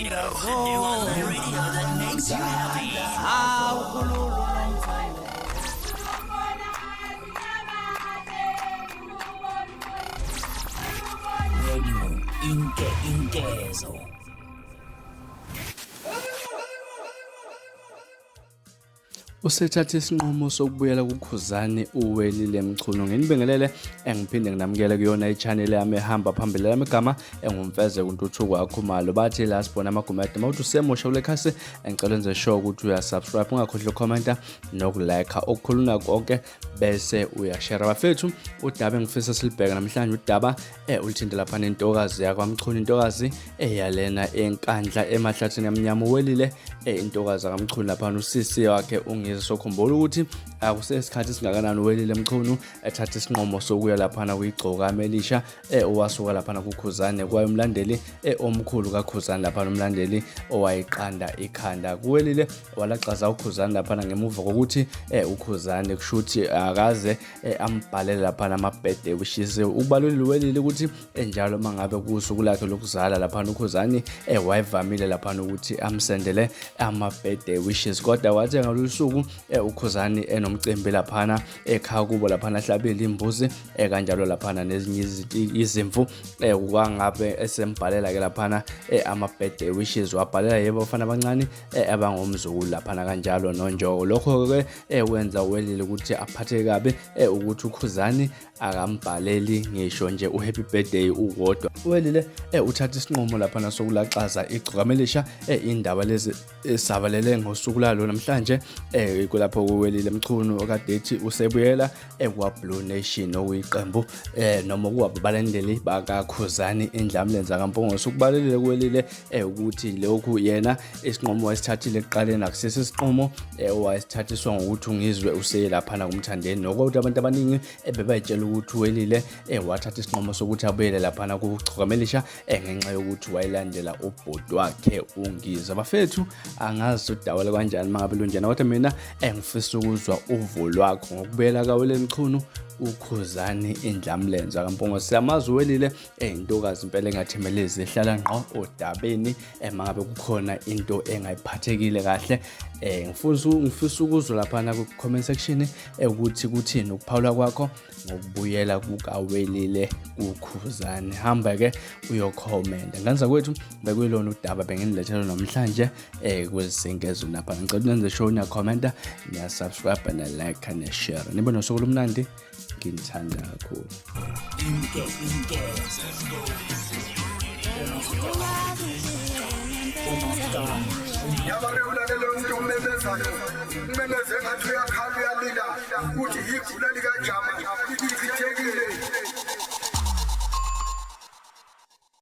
radio that makes you happy. Inkezo. Usethatha isinqumo sokubuyela kuKhuzani uWelile Mchunu nginibingelele engiphinde nginamukele kuyona ichannel yami ehamba phambili lami igama engumfeze kuntuthuko wakhumalo bathi la sibona amagumede mawuthi usemusha kule khasi engicela enze sure ukuthi uyasubscribe ungakhohlwa ucomment nokulike okukhuluna konke bese uyashare bafethu udaba engifisa silibheka namhlanje udaba ulithinte lapha nentokazi yakwaMchunu intokazi eyalena enkandla emahlathini yamnyama uWelile intokazi kaMchunu lapha usisi wakhe ngizokhumbula ukuthi akusesikhathi singakanani uWelile Mchunu ethatha isinqumo sokuya lapha kuiGcokama elisha owasuka lapha kuKhuzani kwayomlandeli omkhulu kaKhuzani lapha nomlandeli owayiqanda ikhanda kuWelile walaxaza uKhuzani lapha ngemuva kokuthi uKhuzani kushuthi akaze ambhalele lapha ama-birthday wishes ukubalulile uWelile ukuthi njalo mangabe kusuku lakhe lokuzala lapha uKhuzani wayevamile lapha ukuthi amsendele ama-birthday wishes kodwa wathi ngalolusuku uKhuzani enomcimbi lapha ekhaya kubo lapha ahlabele imbuzi kanjalo lapha nezinye izimvu kwangabe esembhalela ke lapha ama-birthday wishes wabhalela yebo bafana abancane abangomzukulu lapha kanjalo nonjoko lokho ke wenza uWelile ukuthi aphathe kabe ukuthi uKhuzani akambhaleli ngisho nje uhappy birthday uwodwa uWelile uthatha isinqumo lapha sokulaxaza iGcokama elisha indaba lezi sabalele ngosuku lalo namhlanje kulapho uWelile Mchunu okade ethi usebuyela kwaBlue Nation okuyiqembu noma kuwabalandeli bakaKhuzani indlamlenza kaMpongose ukubalelele kuWelile ukuthi lokhu yena isinqumo wasithathile ekuqaleni akusese isinqumo owasithathiswa ngokuthi ungizwe useyelapha kumthandeni nokuthi abantu abaningi bebayitshela ukuthi uWelile wathatha isinqumo sokuthi abuyele lapha kuGcokama elisha ngenxa yokuthi wayilandela ubhodi wakhe ungizwe bafethu angazi udawela kanjani mangabe lunjena kodwa mina engifisa ukuzwa uvo lwakho ngokubuyela kaWelile Mchunu uKhuzani indlamlenza kaMpongose siyamazi uWelile intokazi impela engathemelezi ehlala ngqo odabeni mangabe kukhona into engayiphathekile kahle ngifisa ukuzwa lapha ku-comment section ukuthi kuthini ukuphawula kwakho ngokubuyela kukaWelile uKhuzani hamba ke uyokhomenta ngenza kwethu bekuyilona udaba benginilethela namhlanje kwezinkezo lapha ngicela nenze show niya commenta niya subscribe na like na share nibe nosuku lomnandi ngithanda kakhulu yabareulale umuntu umemezayo umemeze ngathi uyakhala uyalila ukuthi igula likajama